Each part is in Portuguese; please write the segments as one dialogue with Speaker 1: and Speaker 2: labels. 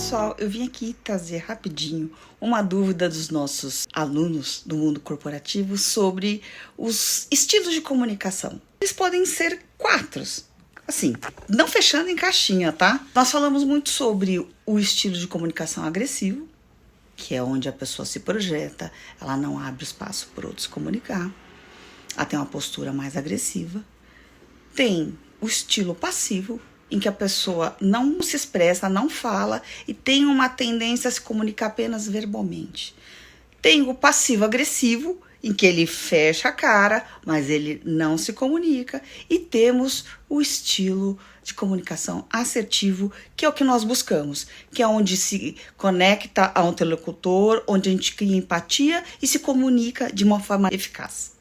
Speaker 1: pessoal, eu vim aqui trazer rapidinho uma dúvida dos nossos alunos do mundo corporativo sobre os estilos de comunicação. Eles podem ser 4, assim, não fechando em caixinha, tá? Nós falamos muito sobre o estilo de comunicação agressivo, que é onde a pessoa se projeta, ela não abre espaço para outros comunicar, ela tem uma postura mais agressiva. Tem o estilo passivo, em que a pessoa não se expressa, não fala e tem uma tendência a se comunicar apenas verbalmente. Tem o passivo-agressivo, em que ele fecha a cara, mas ele não se comunica. E temos o estilo de comunicação assertivo, que é o que nós buscamos, que é onde se conecta a um interlocutor, onde a gente cria empatia e se comunica de uma forma eficaz.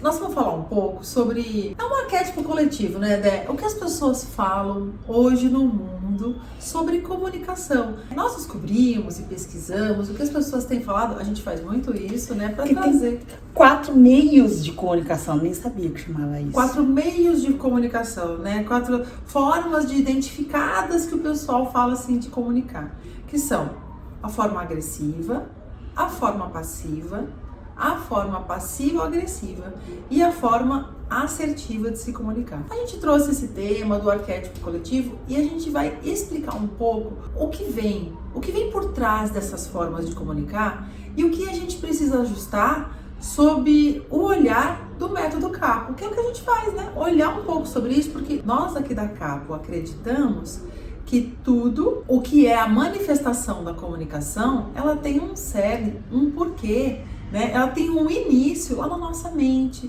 Speaker 2: Nós vamos falar um pouco sobre... É um arquétipo coletivo, né, Dé? O que as pessoas falam hoje no mundo sobre comunicação. Nós descobrimos e pesquisamos o que as pessoas têm falado. A gente faz muito isso, né, para trazer...
Speaker 1: Tem 4 meios de comunicação, nem sabia que chamava isso.
Speaker 2: 4 meios de comunicação, né? 4 formas de identificadas que o pessoal fala assim de comunicar. Que são a forma agressiva, a forma passiva, a forma passivo-agressiva e a forma assertiva de se comunicar. A gente trouxe esse tema do arquétipo coletivo e a gente vai explicar um pouco o que vem por trás dessas formas de comunicar e o que a gente precisa ajustar sob o olhar do método Capo, que é o que a gente faz, né? Olhar um pouco sobre isso, porque nós aqui da Capo acreditamos que tudo o que é a manifestação da comunicação, ela tem um cerne, um porquê, né? Ela tem um início lá na nossa mente,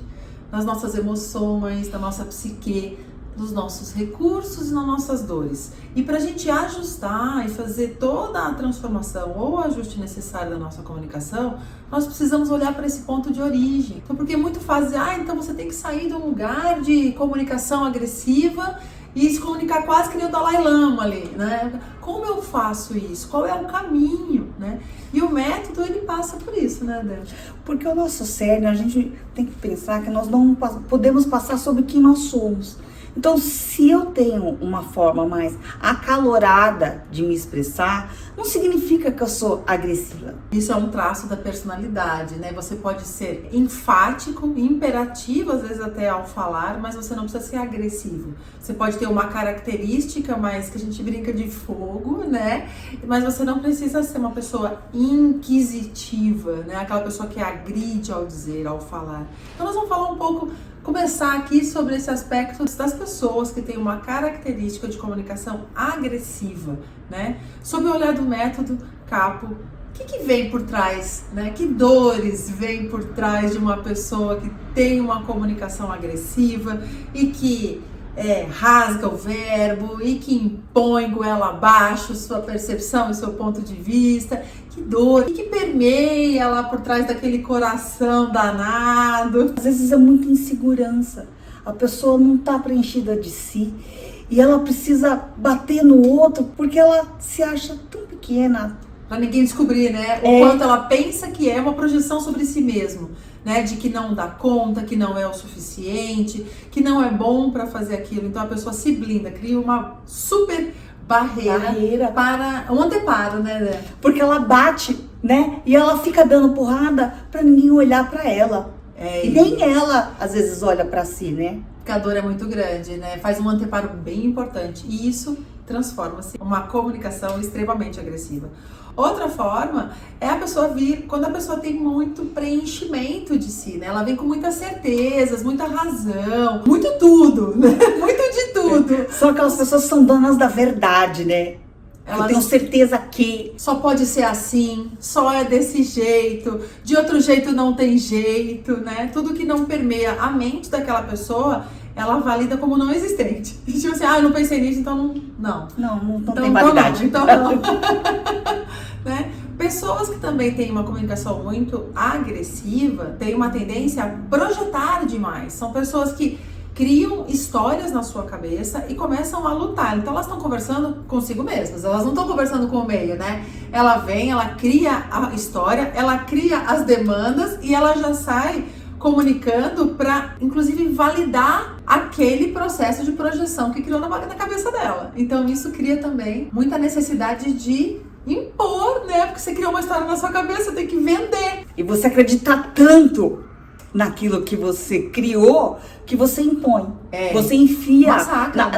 Speaker 2: nas nossas emoções, na nossa psique, nos nossos recursos e nas nossas dores. E para a gente ajustar e fazer toda a transformação ou o ajuste necessário da nossa comunicação, nós precisamos olhar para esse ponto de origem. Então, porque muito fazem, então você tem que sair de um lugar de comunicação agressiva e se comunicar quase que nem o Dalai Lama ali, né? Como eu faço isso? Qual é o caminho, né? E o método, ele passa por isso, né, Débora?
Speaker 1: Porque o nosso cerne, a gente tem que pensar que nós não podemos passar sobre quem nós somos. Então, se eu tenho uma forma mais acalorada de me expressar, não significa que eu sou agressiva.
Speaker 2: Isso é um traço da personalidade, né? Você pode ser enfático, imperativo, às vezes até ao falar, mas você não precisa ser agressivo. Você pode ter uma característica mais que a gente brinca de fogo, né? Mas você não precisa ser uma pessoa inquisitiva, né? Aquela pessoa que agride ao dizer, ao falar. Então, nós vamos falar um pouco... Começar aqui sobre esse aspecto das pessoas que têm uma característica de comunicação agressiva, né? Sob o olhar do método Capo, o que vem por trás, né? Que dores vem por trás de uma pessoa que tem uma comunicação agressiva e que rasga o verbo e que impõe goela abaixo sua percepção e seu ponto de vista. Que dor, que permeia lá por trás daquele coração danado.
Speaker 1: Às vezes é muita insegurança, a pessoa não está preenchida de si e ela precisa bater no outro porque ela se acha tão pequena.
Speaker 2: Pra ninguém descobrir, né? O quanto ela pensa que é uma projeção sobre si mesmo, né? De que não dá conta, que não é o suficiente, que não é bom para fazer aquilo. Então a pessoa se blinda, cria uma super barreira para um anteparo, né?
Speaker 1: Porque ela bate, né? E ela fica dando porrada para ninguém olhar para ela. E nem ela às vezes olha para si, né?
Speaker 2: Porque a dor é muito grande, né? Faz um anteparo bem importante e isso transforma-se em uma comunicação extremamente agressiva. Outra forma é a pessoa vir quando a pessoa tem muito preenchimento de si, né? Ela vem com muitas certezas, muita razão, muito tudo, né? Muito de tudo.
Speaker 1: São aquelas pessoas que são donas da verdade, né? Eu tenho certeza que
Speaker 2: só pode ser assim, só é desse jeito, de outro jeito não tem jeito, né? Tudo que não permeia a mente daquela pessoa, ela valida como não existente. Tipo assim, eu não pensei nisso, então não.
Speaker 1: Não tem validade.
Speaker 2: Então não. Né? Pessoas que também têm uma comunicação muito agressiva têm uma tendência a projetar demais. São pessoas que criam histórias na sua cabeça e começam a lutar. Então elas estão conversando consigo mesmas, elas não estão conversando com o meio, né? Ela vem, ela cria a história, ela cria as demandas e ela já sai comunicando para, inclusive, validar aquele processo de projeção que criou na cabeça dela. Então isso cria também muita necessidade de impor, né? Porque você criou uma história na sua cabeça, você tem que vender.
Speaker 1: E você acredita tanto naquilo que você criou que você impõe. Você enfia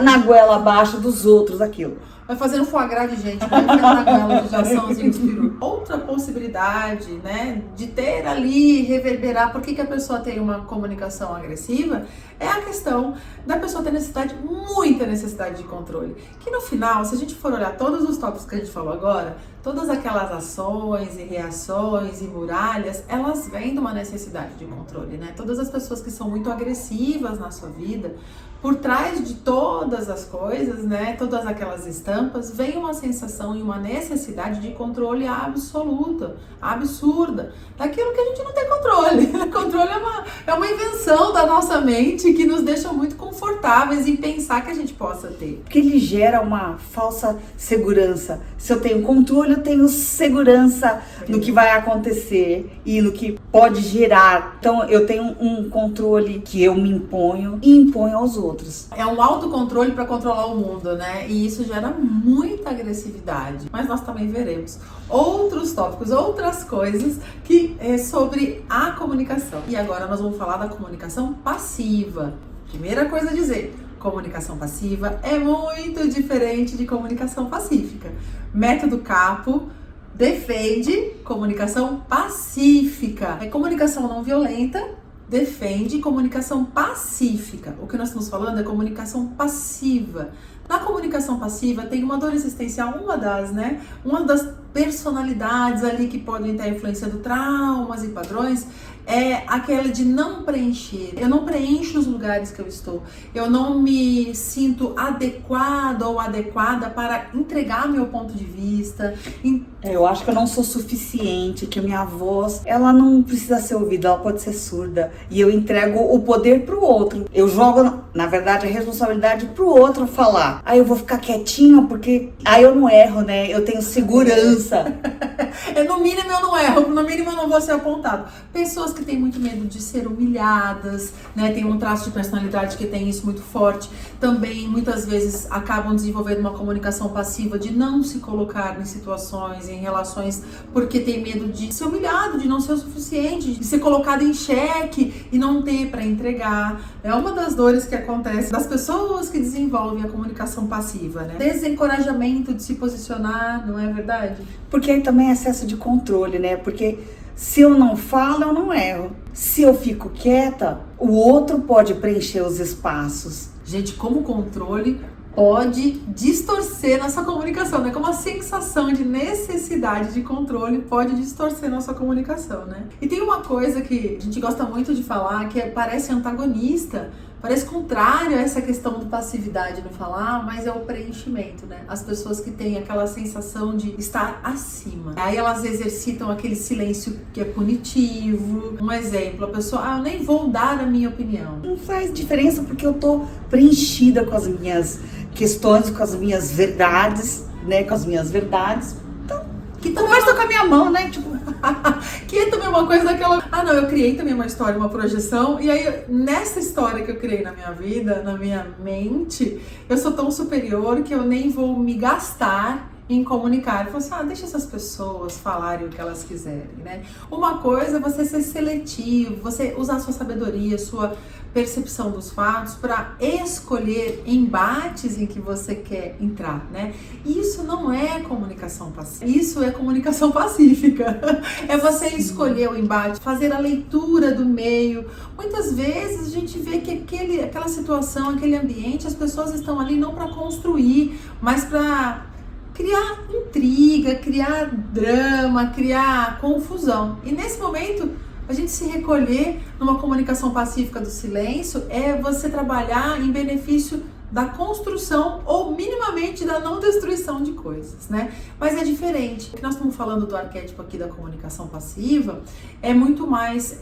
Speaker 1: na goela abaixo dos outros aquilo.
Speaker 2: Vai fazendo foie gras de gente, vai enfiando na goela de açãozinho de peru. Outra possibilidade, né, de ter ali, reverberar, por que a pessoa tem uma comunicação agressiva, é a questão da pessoa ter necessidade, muita necessidade de controle. Que no final, se a gente for olhar todos os tópicos que a gente falou agora, todas aquelas ações e reações e muralhas, elas vêm de uma necessidade de controle, né? Todas as pessoas que são muito agressivas na sua vida, por trás de todas as coisas, né, todas aquelas estampas, vem uma sensação e uma necessidade de controle absoluta, absurda, daquilo que a gente não tem controle. O controle é uma invenção da nossa mente que nos deixa muito confortáveis em pensar que a gente possa ter.
Speaker 1: Porque ele gera uma falsa segurança. Se eu tenho controle, eu tenho segurança no que vai acontecer e no que pode gerar. Então eu tenho um controle que eu me imponho e imponho aos outros.
Speaker 2: É um autocontrole para controlar o mundo, né? E isso gera muita agressividade. Mas nós também veremos outros tópicos, outras coisas que é sobre a comunicação. E agora nós vamos falar da comunicação passiva. Primeira coisa a dizer, comunicação passiva é muito diferente de comunicação pacífica. Método Capo defende comunicação pacífica. É comunicação não violenta, defende comunicação pacífica. O que nós estamos falando é comunicação passiva. Na comunicação passiva tem uma dor existencial, uma das personalidades ali que podem estar influenciando traumas e padrões, é aquela de não preencher. Eu não preencho os lugares que eu estou. Eu não me sinto adequado ou adequada para entregar meu ponto de vista.
Speaker 1: Eu acho que eu não sou suficiente, que minha voz, ela não precisa ser ouvida, ela pode ser surda. E eu entrego o poder pro outro. Eu jogo, na verdade, a responsabilidade pro outro falar. Aí eu vou ficar quietinha porque aí eu não erro, né? Eu tenho segurança.
Speaker 2: No mínimo eu não erro, no mínimo eu não vou ser apontado. Pessoas que têm muito medo de ser humilhadas, né? Tem um traço de personalidade que tem isso muito forte. Também, muitas vezes, acabam desenvolvendo uma comunicação passiva de não se colocar em situações, em relações, porque tem medo de ser humilhado, de não ser o suficiente, de ser colocado em xeque e não ter para entregar. É uma das dores que acontece das pessoas que desenvolvem a comunicação passiva, né? Desencorajamento de se posicionar, não é verdade?
Speaker 1: Porque aí também é excesso de controle, né? Porque se eu não falo, eu não erro. Se eu fico quieta, o outro pode preencher os espaços.
Speaker 2: Gente, como o controle pode distorcer nossa comunicação, né? Como a sensação de necessidade de controle pode distorcer nossa comunicação, né? E tem uma coisa que a gente gosta muito de falar, que parece antagonista, parece contrário a essa questão de passividade no falar, mas é o preenchimento, né? As pessoas que têm aquela sensação de estar acima. Aí elas exercitam aquele silêncio que é punitivo. Um exemplo, a pessoa, eu nem vou dar a minha opinião.
Speaker 1: Não faz diferença porque eu tô preenchida com as minhas questões, com as minhas verdades, né? Com as minhas verdades. Então,
Speaker 2: que também
Speaker 1: conversa com a minha mão, né? Tipo,
Speaker 2: que é também uma coisa daquela... eu criei também uma história, uma projeção, e aí nessa história que eu criei na minha vida, na minha mente, eu sou tão superior que eu nem vou me gastar em comunicar. Eu falo assim, deixa essas pessoas falarem o que elas quiserem, né? Uma coisa é você ser seletivo, você usar sua sabedoria, sua percepção dos fatos para escolher embates em que você quer entrar, né? Isso não é comunicação passiva, isso é comunicação pacífica. É você escolher o embate, fazer a leitura do meio. Muitas vezes a gente vê que aquela situação, aquele ambiente, as pessoas estão ali não para construir, mas para criar intriga, criar drama, criar confusão. E nesse momento, a gente se recolher numa comunicação pacífica do silêncio é você trabalhar em benefício da construção ou minimamente da não destruição de coisas, né? Mas é diferente. O que nós estamos falando do arquétipo aqui da comunicação passiva é muito mais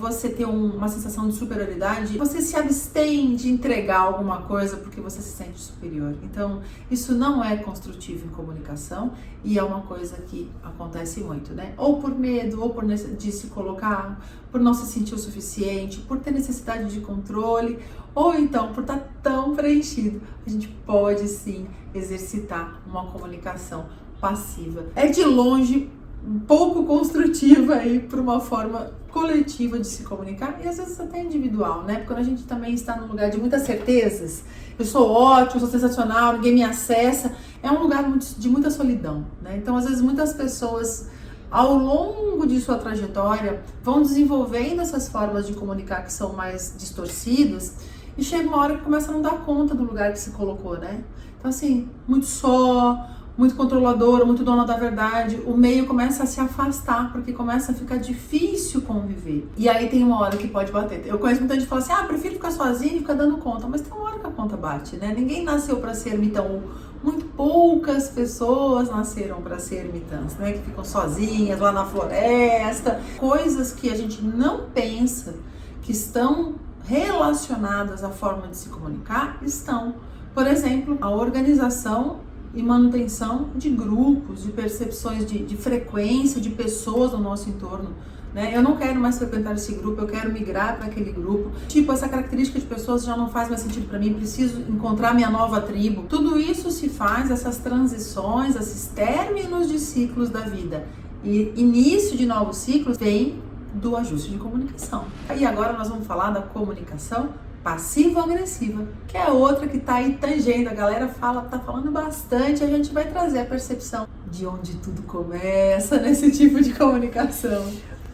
Speaker 2: você ter uma sensação de superioridade, você se abstém de entregar alguma coisa porque você se sente superior. Então, isso não é construtivo em comunicação e é uma coisa que acontece muito, né? Ou por medo, ou por de se colocar, por não se sentir o suficiente, por ter necessidade de controle, ou então por estar tão preenchido. A gente pode sim exercitar uma comunicação passiva. É de longe um pouco construtiva aí para uma forma coletiva de se comunicar e às vezes até individual, né? Porque quando a gente também está num lugar de muitas certezas, eu sou ótimo, eu sou sensacional, ninguém me acessa, é um lugar de muita solidão, né? Então às vezes muitas pessoas ao longo de sua trajetória vão desenvolvendo essas formas de comunicar que são mais distorcidas e chega uma hora que começa a não dar conta do lugar que se colocou, né? Então assim, muito só, muito controladora, muito dona da verdade, o meio começa a se afastar, porque começa a ficar difícil conviver. E aí tem uma hora que pode bater. Eu conheço muita gente que fala assim, prefiro ficar sozinha e ficar dando conta, mas tem uma hora que a conta bate, né? Ninguém nasceu para ser ermitão. Muito poucas pessoas nasceram para ser ermitãs, né? Que ficam sozinhas lá na floresta. Coisas que a gente não pensa que estão relacionadas à forma de se comunicar estão. Por exemplo, a organização e manutenção de grupos, de percepções de frequência de pessoas no nosso entorno, né? Eu não quero mais frequentar esse grupo, eu quero migrar para aquele grupo. Tipo, essa característica de pessoas já não faz mais sentido para mim, preciso encontrar minha nova tribo. Tudo isso se faz, essas transições, esses términos de ciclos da vida. E início de novos ciclos vem do ajuste de comunicação. E agora nós vamos falar da comunicação passivo-agressiva, que é outra que tá aí tangendo, a galera tá falando bastante, a gente vai trazer a percepção de onde tudo começa nesse tipo de comunicação.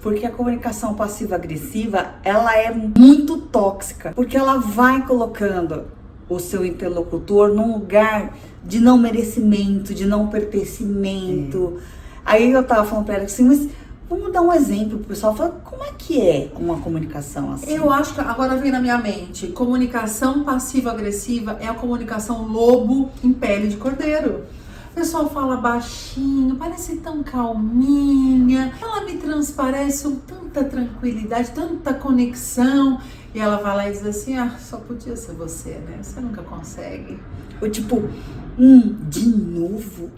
Speaker 1: Porque a comunicação passiva-agressiva, ela é muito tóxica, porque ela vai colocando o seu interlocutor num lugar de não merecimento, de não pertencimento. Aí eu tava falando pra ela assim, mas vamos dar um exemplo pro pessoal, falar como é que é uma comunicação assim?
Speaker 2: Eu acho que agora vem na minha mente, comunicação passiva-agressiva é a comunicação lobo em pele de cordeiro. O pessoal fala baixinho, parece tão calminha, ela me transparece com tanta tranquilidade, tanta conexão. E ela vai lá e diz assim, só podia ser você, né? Você nunca consegue.
Speaker 1: Ou tipo, de novo?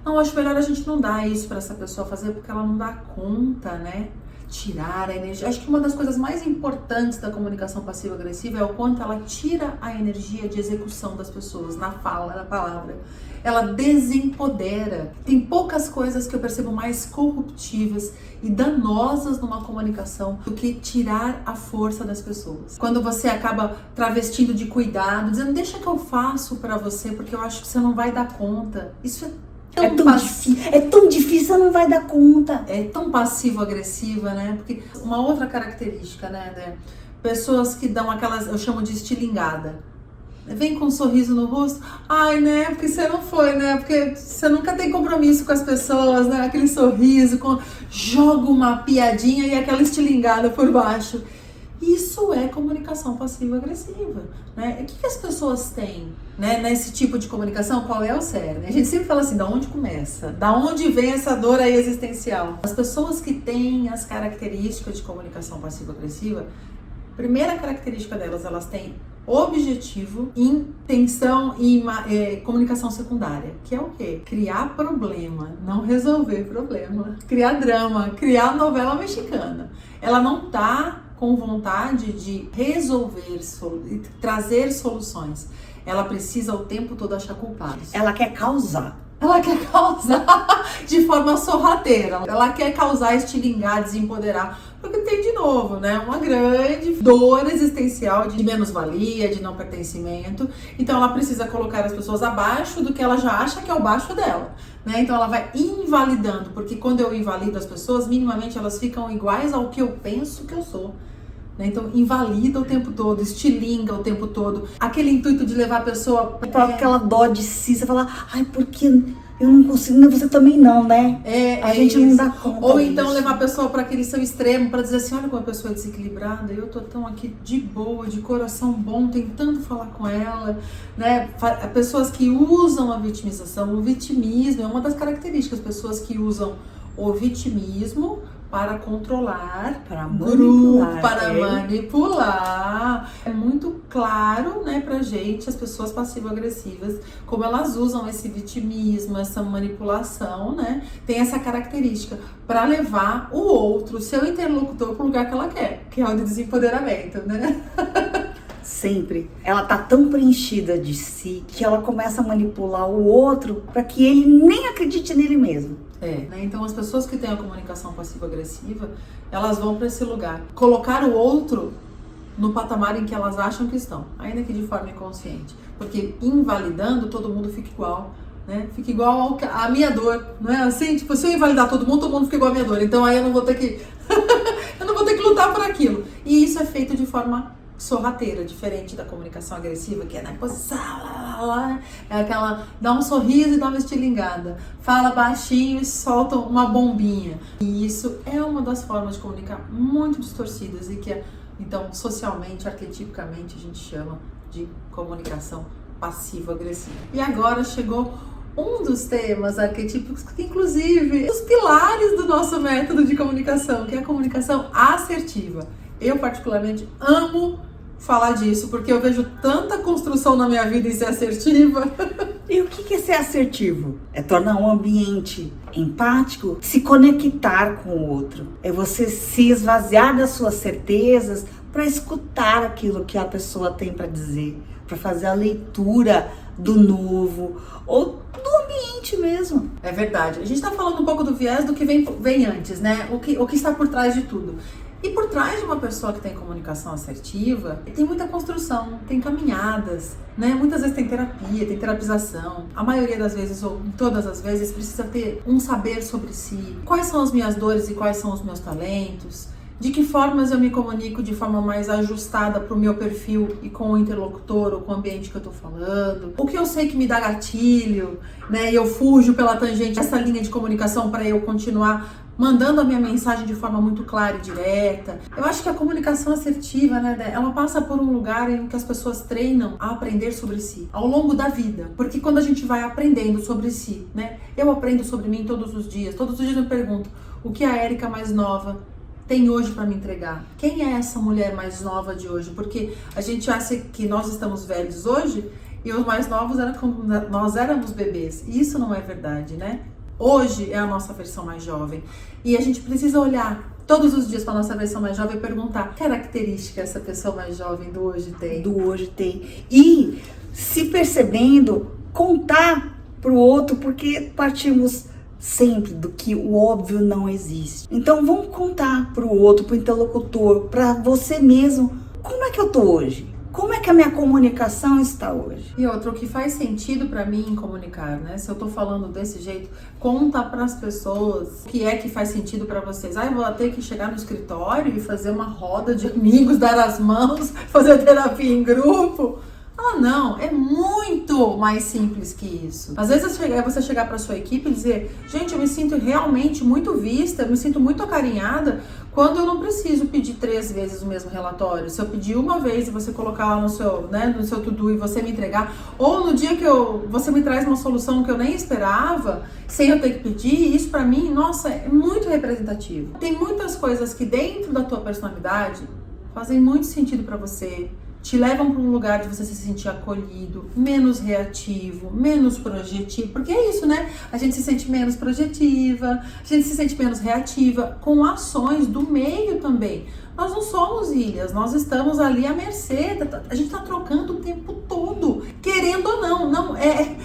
Speaker 2: Não, acho melhor a gente não dar isso para essa pessoa fazer, porque ela não dá conta, né? Tirar a energia. Acho que uma das coisas mais importantes da comunicação passiva-agressiva é o quanto ela tira a energia de execução das pessoas, na fala, na palavra. Ela desempodera. Tem poucas coisas que eu percebo mais corruptivas e danosas numa comunicação do que tirar a força das pessoas. Quando você acaba travestindo de cuidado, dizendo, deixa que eu faço para você, porque eu acho que você não vai dar conta. Isso
Speaker 1: é tão difícil, você não vai dar conta.
Speaker 2: É tão passivo-agressiva, né? Porque uma outra característica, né? Pessoas que dão aquelas, eu chamo de estilingada. Vem com um sorriso no rosto, né? Porque você não foi, né? Porque você nunca tem compromisso com as pessoas, né? Aquele sorriso, joga uma piadinha e aquela estilingada por baixo. Isso é comunicação passiva-agressiva, né? O que as pessoas têm, né, nesse tipo de comunicação? Qual é o cerne? A gente sempre fala assim, da onde começa? Da onde vem essa dor aí existencial? As pessoas que têm as características de comunicação passiva-agressiva, primeira característica delas, elas têm objetivo, intenção e comunicação secundária, que é o quê? Criar problema, não resolver problema. Criar drama, criar novela mexicana. Ela não tá com vontade de resolver, trazer soluções. Ela precisa o tempo todo achar culpados.
Speaker 1: Ela quer causar.
Speaker 2: Ela quer causar de forma sorrateira. Ela quer causar, estilingar, desempoderar. Porque tem, de novo, né, uma grande dor existencial de menos-valia, de não pertencimento. Então ela precisa colocar as pessoas abaixo do que ela já acha que é o baixo dela, né? Então ela vai invalidando, porque quando eu invalido as pessoas, minimamente elas ficam iguais ao que eu penso que eu sou. Então invalida o tempo todo, estilinga o tempo todo. Aquele intuito de levar a pessoa
Speaker 1: para aquela dó de si, você fala, porque eu não consigo, você também não, né? A gente não
Speaker 2: isso.
Speaker 1: dá conta.
Speaker 2: Ou então
Speaker 1: disso.
Speaker 2: levar a pessoa para aquele seu extremo, para dizer assim, olha como a pessoa é desequilibrada, eu tô tão aqui de boa, de coração bom, tentando falar com ela, né? Pessoas que usam a vitimização, o vitimismo é uma das características, pessoas que usam o vitimismo para controlar,
Speaker 1: Para
Speaker 2: grupo,
Speaker 1: manipular,
Speaker 2: para manipular. É muito claro, né, pra gente, as pessoas passivo-agressivas, como elas usam esse vitimismo, essa manipulação, né, tem essa característica para levar o outro, o seu interlocutor, para o lugar que ela quer, que é o de desempoderamento, né?
Speaker 1: Sempre. Ela tá tão preenchida de si que ela começa a manipular o outro para que ele nem acredite nele mesmo.
Speaker 2: Né? Então as pessoas que têm a comunicação passivo-agressiva, elas vão para esse lugar, colocar o outro no patamar em que elas acham que estão, ainda que de forma inconsciente, porque invalidando todo mundo fica igual, né? Fica igual a minha dor, não é assim? Tipo, se eu invalidar todo mundo fica igual a minha dor, então aí eu não vou ter que eu não vou ter que lutar por aquilo. E isso é feito de forma sorrateira, diferente da comunicação agressiva, que é na posição, é aquela, dá um sorriso e dá uma estilingada, fala baixinho e solta uma bombinha. E isso é uma das formas de comunicar muito distorcidas e que, então, socialmente, arquetipicamente, a gente chama de comunicação passivo-agressiva. E agora chegou um dos temas arquetípicos, que inclusive, os pilares do nosso método de comunicação, que é a comunicação assertiva. Eu, particularmente, amo falar disso, porque eu vejo tanta construção na minha vida em ser assertiva.
Speaker 1: E o que é ser assertivo? É tornar um ambiente empático, se conectar com o outro. É você se esvaziar das suas certezas para escutar aquilo que a pessoa tem para dizer, para fazer a leitura do novo ou do ambiente mesmo.
Speaker 2: É verdade. A gente está falando um pouco do viés do que vem antes, né? O que está por trás de tudo. E por trás de uma pessoa que tem comunicação assertiva, tem muita construção, tem caminhadas, né? Muitas vezes tem terapia, tem terapização. A maioria das vezes, ou todas as vezes, precisa ter um saber sobre si. Quais são as minhas dores e quais são os meus talentos? De que formas eu me comunico de forma mais ajustada para o meu perfil e com o interlocutor ou com o ambiente que eu estou falando? O que eu sei que me dá gatilho, né? E eu fujo pela tangente dessa linha de comunicação para eu continuar mandando a minha mensagem de forma muito clara e direta. Eu acho que a comunicação assertiva, né, ela passa por um lugar em que as pessoas treinam a aprender sobre si, ao longo da vida. Porque quando a gente vai aprendendo sobre si, né, eu aprendo sobre mim todos os dias eu me pergunto, o que a Érica mais nova tem hoje para me entregar? Quem é essa mulher mais nova de hoje? Porque a gente acha que nós estamos velhos hoje e os mais novos eram quando nós éramos bebês. E isso não é verdade, né? Hoje é a nossa versão mais jovem e a gente precisa olhar todos os dias para a nossa versão mais jovem e perguntar que característica essa pessoa mais jovem do hoje tem.
Speaker 1: E se percebendo, contar para o outro, porque partimos sempre do que o óbvio não existe. Então vamos contar para o outro, para o interlocutor, para você mesmo, como é que eu tô hoje? Como é que a minha comunicação está hoje?
Speaker 2: E outro, o que faz sentido para mim em comunicar, né? Se eu tô falando desse jeito, conta para as pessoas o que é que faz sentido para vocês. Eu vou ter que chegar no escritório e fazer uma roda de amigos, dar as mãos, fazer terapia em grupo. Não, é muito mais simples que isso. Às vezes é você chegar para sua equipe e dizer, gente, eu me sinto realmente muito vista, eu me sinto muito acarinhada quando eu não preciso pedir 3 vezes o mesmo relatório. Se eu pedir uma vez e você colocar lá no seu to-do e você me entregar, ou no dia que você me traz uma solução que eu nem esperava, sem eu ter que pedir, isso pra mim, nossa, é muito representativo. Tem muitas coisas que dentro da tua personalidade fazem muito sentido pra você, te levam para um lugar de você se sentir acolhido, menos reativo, menos projetivo, porque é isso, né? A gente se sente menos projetiva, a gente se sente menos reativa, com ações do meio também. Nós não somos ilhas, nós estamos ali à mercê, a gente está trocando o tempo todo, querendo ou não, não é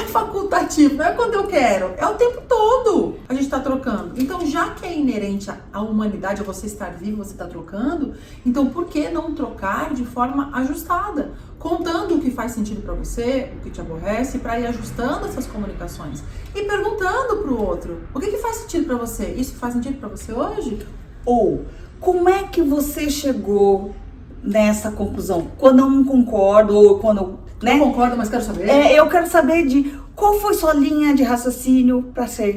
Speaker 2: facultativo, não é quando eu quero, é o tempo todo a gente está trocando. Então, já que é inerente à humanidade, a você estar vivo, você está trocando, então por que não trocar de forma ajustada? Contando o que faz sentido para você, o que te aborrece, para ir ajustando essas comunicações e perguntando para o outro, o que faz sentido para você? Isso faz sentido para você hoje?
Speaker 1: Ou, como é que você chegou nessa conclusão? Quando eu não concordo ou quando eu, né?
Speaker 2: Não concordo, mas quero saber.
Speaker 1: Eu quero saber de qual foi sua linha de raciocínio para você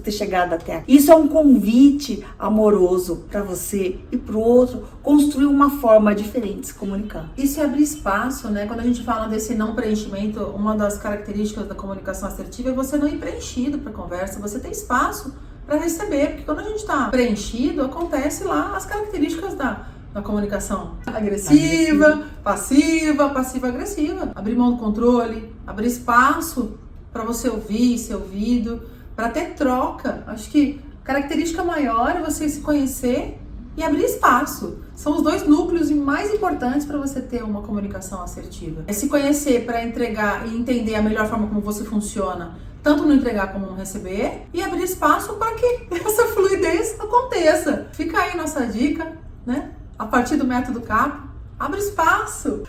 Speaker 1: ter chegado até aqui. Isso é um convite amoroso para você e para o outro construir uma forma diferente de se comunicar.
Speaker 2: Isso é abrir espaço, né? Quando a gente fala desse não preenchimento, uma das características da comunicação assertiva é você não ir preenchido para conversa, você tem espaço para receber, porque quando a gente está preenchido, acontece lá as características da comunicação agressiva, passiva-agressiva. Abrir mão do controle, abrir espaço para você ouvir, ser ouvido, para ter troca. Acho que característica maior é você se conhecer e abrir espaço. São os dois núcleos mais importantes para você ter uma comunicação assertiva. É se conhecer para entregar e entender a melhor forma como você funciona, tanto no entregar como no receber, e abrir espaço para que essa fluidez aconteça. Fica aí nossa dica, né? A partir do método CAPO, abre espaço,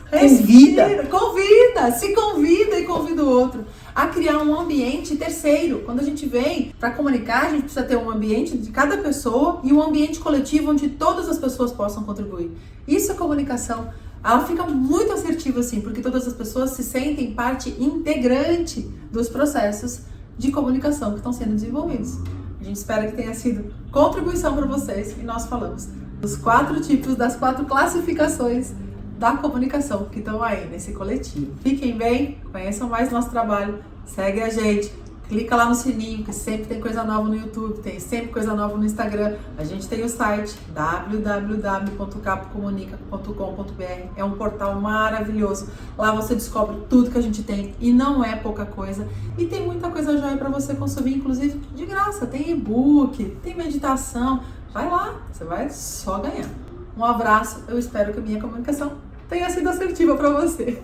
Speaker 2: se convida e convida o outro a criar um ambiente terceiro. Quando a gente vem para comunicar, a gente precisa ter um ambiente de cada pessoa e um ambiente coletivo onde todas as pessoas possam contribuir. Isso é comunicação. Ela fica muito assertiva assim, porque todas as pessoas se sentem parte integrante dos processos de comunicação que estão sendo desenvolvidos. A gente espera que tenha sido contribuição para vocês e nós falamos dos 4 tipos, das 4 classificações da comunicação que estão aí nesse coletivo. Fiquem bem, conheçam mais nosso trabalho, segue a gente, clica lá no sininho, que sempre tem coisa nova no YouTube, tem sempre coisa nova no Instagram. A gente tem o site www.capocomunica.com.br, é um portal maravilhoso. Lá você descobre tudo que a gente tem e não é pouca coisa. E tem muita coisa jóia para você consumir, inclusive de graça. Tem e-book, tem meditação. Vai lá, você vai só ganhar. Um abraço, eu espero que a minha comunicação tenha sido assertiva para você.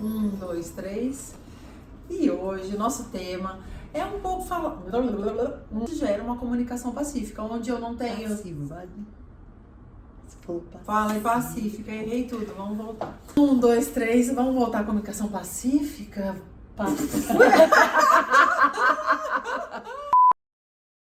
Speaker 2: 1, 2, 3. E hoje o nosso tema é um pouco falar. Gera uma comunicação pacífica, onde eu não tenho. Fala em pacífica, errei tudo, vamos voltar. 1, 2, 3, vamos voltar à comunicação pacífica. Pacífica.